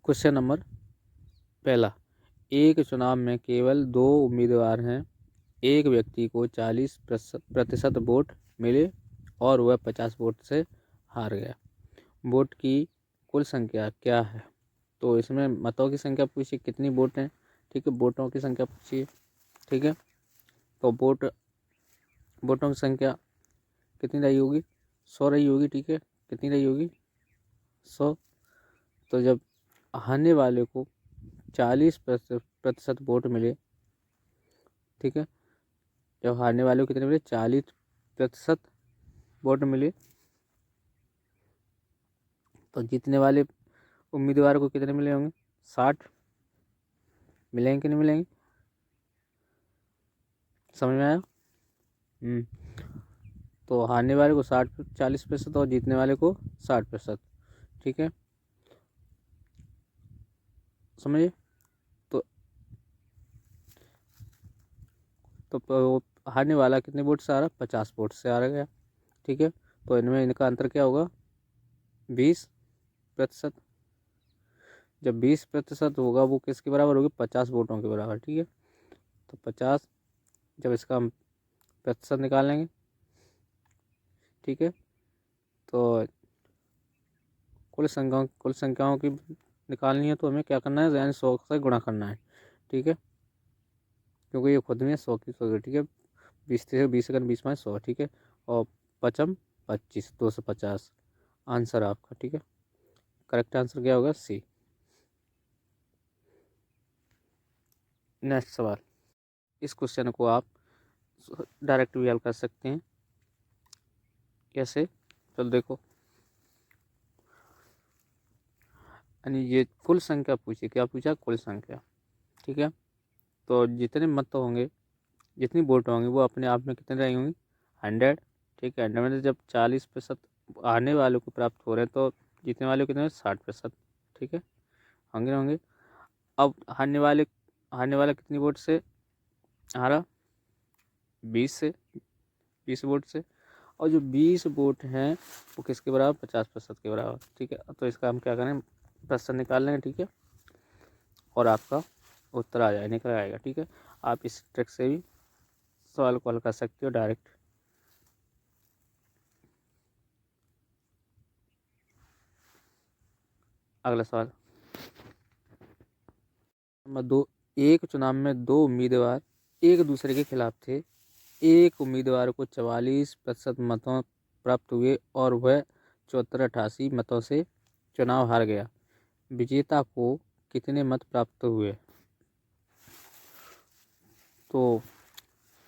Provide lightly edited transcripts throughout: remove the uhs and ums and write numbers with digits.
Question number पहला, एक चुनाव में केवल 2 उम्मीदवार हैं। एक व्यक्ति को 40% वोट मिले और वह 50 वोट से हार गया। वोट की कुल संख्या क्या है? तो इसमें मतों की संख्या पूछी, कितनी वोट हैं, ठीक है, वोटों की संख्या पूछी, ठीक है। तो वोटों की संख्या कितनी रही होगी? 100 रही होगी, ठीक है। कितनी रही होगी? 100। तो जब हारने वाले को 40% वोट मिले, ठीक है, जब हारने वाले को कितने मिले? 40% वोट मिले, तो जीतने वाले उम्मीदवार को कितने मिले होंगे? 60 मिलेंगे कि नहीं मिलेंगे? समझ में आया? तो हारने वाले को 40% और जीतने वाले को 60%, ठीक है, समझिए। तो हारने वाला कितने वोट से आ रहा? 50 वोट से आ गया, ठीक है। तो इनमें इनका अंतर क्या होगा? 20%। जब 20% होगा वो किसके बराबर होगी? 50 वोटों के बराबर, ठीक है। तो 50, जब इसका हम प्रतिशत निकालेंगे, ठीक है, तो कुल संख्याओं की निकालनी है, तो हमें क्या करना है? यानी 100 से गुणा करना है, ठीक है, क्योंकि ये खुद में 100 की 100, ठीक है। 20 ठीक है, और 25 250 आंसर आपका, ठीक है। करेक्ट आंसर क्या होगा? सी। नेक्स्ट सवाल, इस क्वेश्चन को आप डायरेक्ट भी हल कर सकते हैं। कैसे? चलो देखो, यानी ये कुल संख्या पूछी, क्या पूछा? कुल संख्या, ठीक है। तो जितने मत होंगे, जितनी वोट होंगी, वो अपने आप में कितने रही होंगी? 100, ठीक है। 100 में से जब 40% आने वालों को प्राप्त हो रहे हैं, तो जीतने वाले को कितने? 60%, ठीक है, होंगे। अब हारने वाला कितनी वोट से हारा? 20 से, 20 वोट से। और जो 20 वोट हैं वो किसके बराबर? 50% के बराबर, ठीक है। तो इसका हम क्या करें? प्रतिशत निकाल लेंगे, ठीक है, और आपका उत्तर आ जाए, निकल आएगा, ठीक है। आप इस ट्रिक से भी सवाल को हल कर सकते हो डायरेक्ट। अगला सवाल नंबर 2, एक चुनाव में 2 उम्मीदवार एक दूसरे के खिलाफ थे। एक उम्मीदवार को 44% मतों प्राप्त हुए और वह 7488 मतों से चुनाव हार गया। विजेता को कितने मत प्राप्त हुए? तो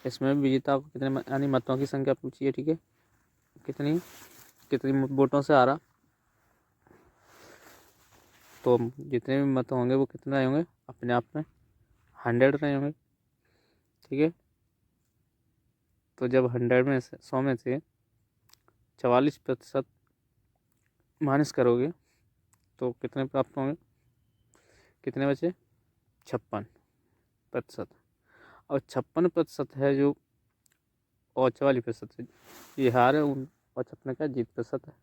इसमें विजेता को कितने यानी मतों की संख्या पूछी है, ठीक है, कितनी कितनी वोटों से हारा। तो जितने भी मत होंगे वो कितने रहे होंगे? अपने आप में 100 रहे होंगे, ठीक है। तो जब 100 में से 100 में से 44% माइनस करोगे तो कितने प्राप्त होंगे? कितने बचे? 56%। और 56% है जो, और 44% है ये हार है, और 56 का जीत प्रतिशत है,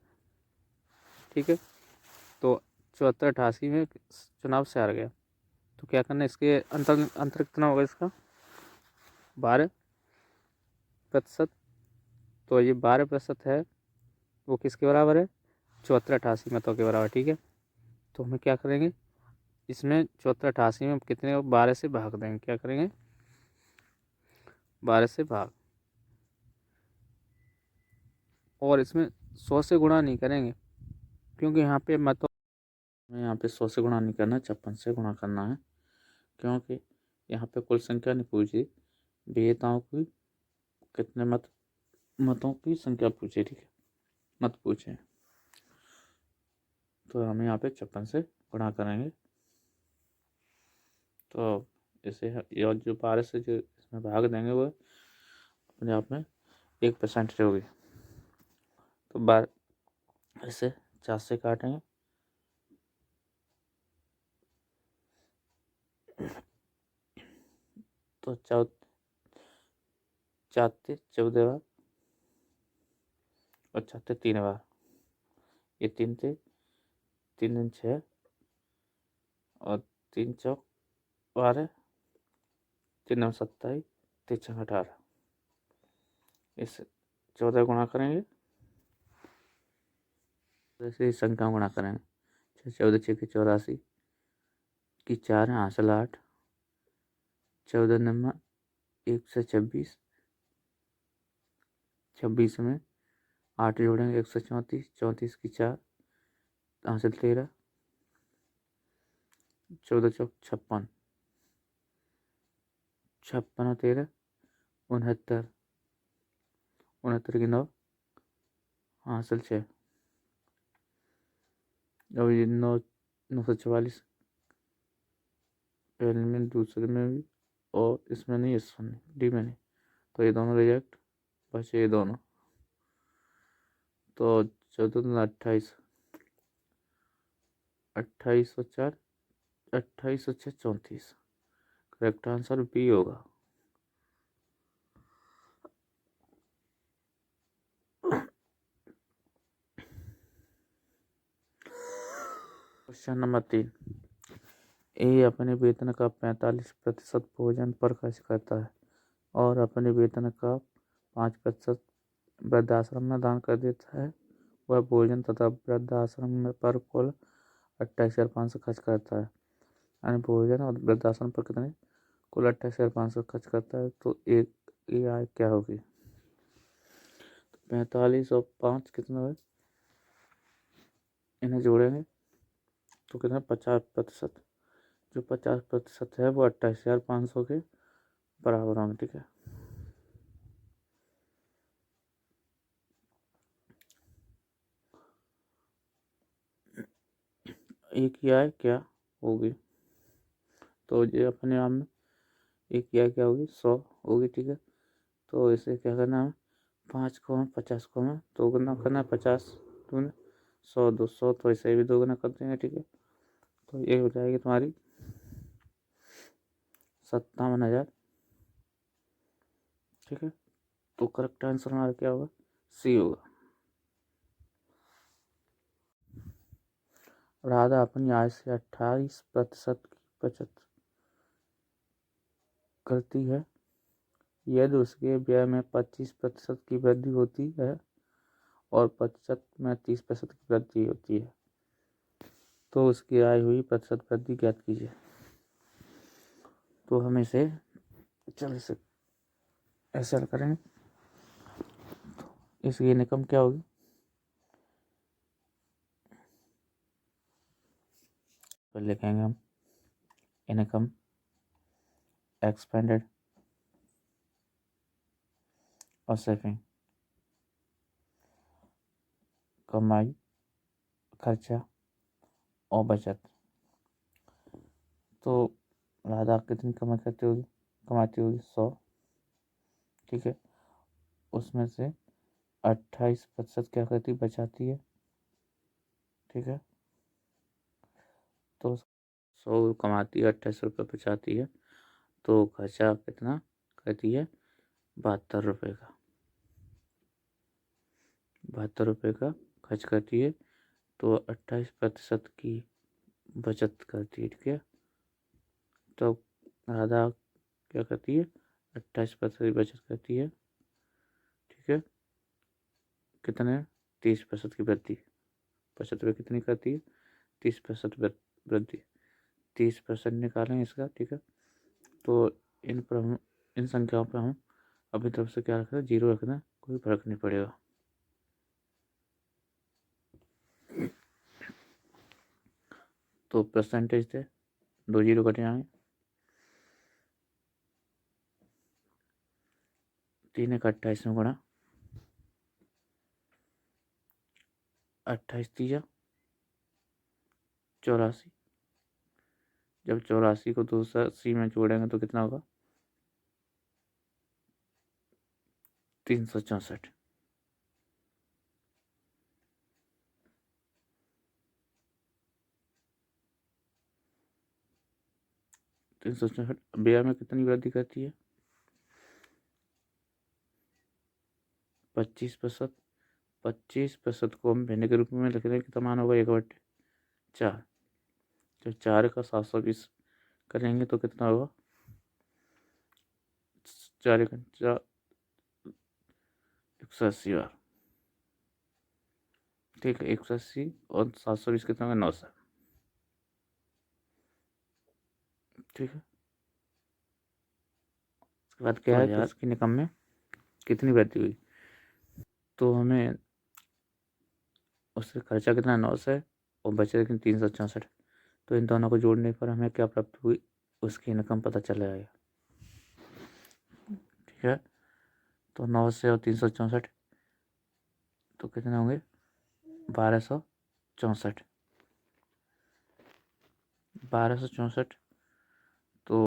ठीक है। तो 7488 में चुनाव से हार गया, तो क्या करना है? इसके अंतर अंतर कितना होगा इसका? 12%। तो ये 12% है, वो किसके बराबर है? 7488 मतों के बराबर, ठीक है। तो हमें क्या करेंगे? इसमें 7488 में कितने? 12 से भाग देंगे। क्या करेंगे? 12 से भाग, और इसमें 100 से गुणा नहीं करेंगे, क्योंकि यहाँ पे मतों में यहाँ पे 100 से गुणा नहीं करना, 56 से गुणा करना है, क्योंकि यहाँ पे कुल संख्या नहीं पूछी, विजेताओं की कितने मतों की संख्या पूछी, ठीक है, मत पूछे। तो हम यहाँ पे 56 से गुणा करेंगे, तो इसे और जो 12 से जो इसमें भाग देंगे वो अपने आप में 1% होगी। तो 12 इसे 4 से काटेंगे, तो 14 बार, और 4 3 बार, ये 3 थे, 3 दिन 6, और 3 चौक 12, 3 9 27, 3 6 18। इस 14 गुणा करेंगे, जैसे इस संख्या गुणा करेंगे। 14 6 84 की 4 है, हासिल 8, 14 नंबर 1 से 26, 26 में 8 जोड़ेंगे 134, 34 की 4 हासिल 13, 14 चौक 56, 56 और 13 69, 69 की 9 हासिल 6। अब ये 944 पहले में दूसरे में भी, और इसमें नहीं, इसमें नहीं, डी में नहीं, तो ये दोनों रिजेक्ट, बचे ये दोनों। तो 14 28, 28 और 4, 28 और 6 34। करेक्ट आंसर बी होगा। क्वेश्चन नंबर 3, ए अपने वेतन का 45% भोजन पर खर्च करता है और अपने वेतन का 5% वृद्धाश्रम में दान कर देता है। वह भोजन तथा वृद्धाश्रम में पर कुल 28,500 खर्च करता है। यानी भोजन और वृद्धाश्रम पर कितने, कुल 28,500 खर्च करता है। तो एक ये आय क्या होगी? 45 और 5 कितना है, इन्हें जोड़ेंगे तो कितना, 50%। जो 50% है वो 28,500 के बराबर होंगे। ठीक है, एक की आय क्या होगी? तो ये अपने आप में एक की आय क्या होगी, 100 होगी। ठीक है, तो इसे क्या करना है, 5 को 50 को में दो गुना करना है, 50 दूना 100, 200, तो इसे भी 2 गुना कर देंगे। ठीक है, तो ये हो जाएगी तुम्हारी 57,000। ठीक है, तो करेक्ट आंसर हमारा क्या होगा, सी होगा। राधा अपनी आय से 28% की बचत करती है यदि उसके व्यय में 25% की वृद्धि होती है और बचत में 30% की वृद्धि होती है, तो उसकी आय हुई प्रतिशत वृद्धि ज्ञात कीजिए। तो हम इसे इसे ऐसे हल करेंगे। तो इसकी इनकम क्या होगी, तो लिखेंगे हम इनकम एक्सपेंडेड और सेविंग, कमाई, खर्चा और बचत। तो राधा कितनी कमाती होगी 100। ठीक है, उसमें से 28% क्या करती, बचाती है। ठीक है, तो 100 कमाती है, 28 रुपये बचाती है, तो खर्चा कितना करती है, 72 रुपये का, 72 रुपये का खर्च करती है। तो 28% की बचत करती है। ठीक है, तो राधा क्या करती है, 28% की बचत करती है। ठीक है, कितने, 30% की वृद्धि, बचत में कितनी करती है, 30% वृद्धि, 30% निकालें इसका। ठीक है, तो इन पर हम, इन संख्याओं पर हम अपनी तरफ से क्या रखना, 0 रखना, कोई फर्क नहीं पड़ेगा। तो परसेंटेज थे, 2 0 कटे जाएंगे, 3 एक 28 में गुणा, 28 3 84। जब 84 को 280 में जोड़ेंगे तो कितना होगा, 364। 364 व्यय में कितनी वृद्धि करती है, 25%। 25% को हम भिन्न के रूप में लिख दें, कितना मान होगा, 1/4। जब 4 का 720 करेंगे तो कितना होगा, 4 घंटा 180 बार, ठीक है। 180 और 720 कितना होगा, 900, ठीक है। उसके बाद क्या है कि इसकी इनकम में कितनी वृद्धि हुई, तो हमें उससे खर्चा कितना 900 है और बचे लेकिन 364, तो इन दोनों को जोड़ने पर हमें क्या प्राप्त हुई, उसकी इनकम पता चल जाएगा, ठीक है। तो 900 और 364 तो कितने होंगे, 1264, 1264। तो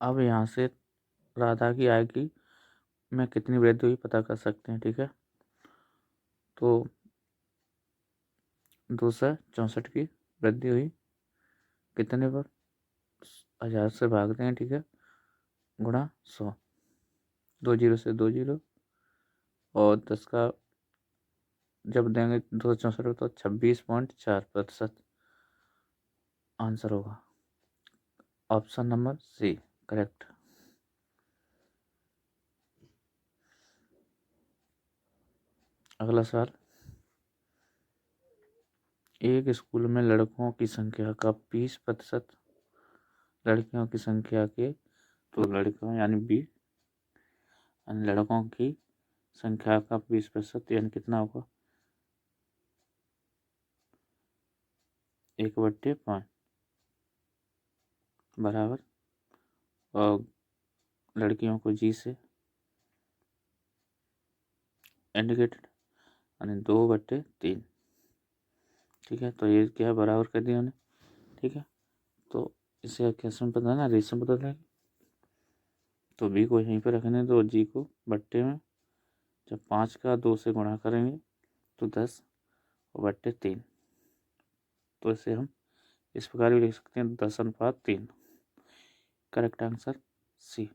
अब यहाँ से राधा की आय की में कितनी वृद्धि हुई पता कर सकते हैं, ठीक है। तो 264 की वृद्धि हुई कितने पर, 1000 से भागते हैं, ठीक है, गुणा 100, 2 जीरो से 2 जीरो, और 10 का जब देंगे 264 तो 26.4% आंसर होगा, ऑप्शन नंबर सी करेक्ट। अगला सवाल, एक स्कूल में लड़कों की संख्या का 20%, लड़कियों की संख्या के, तो लड़कियों यानी 20, यानी लड़कों की संख्या का 20% यानी कितना होगा, 1/5 बराबर, और लड़कियों को जी से इंडिकेटेड यानी 2/3, ठीक है। तो ये क्या बराबर कर दिया हमने, ठीक है। तो इसे कैसे में बदलना, रेशो में बदल देंगे, तो बी को यहीं पर रखने दो, जी को बट्टे में, जब 5 का 2 से गुणा करेंगे तो 10/3, तो इसे हम इस प्रकार भी लिख सकते हैं 10/3, करेक्ट आंसर सी।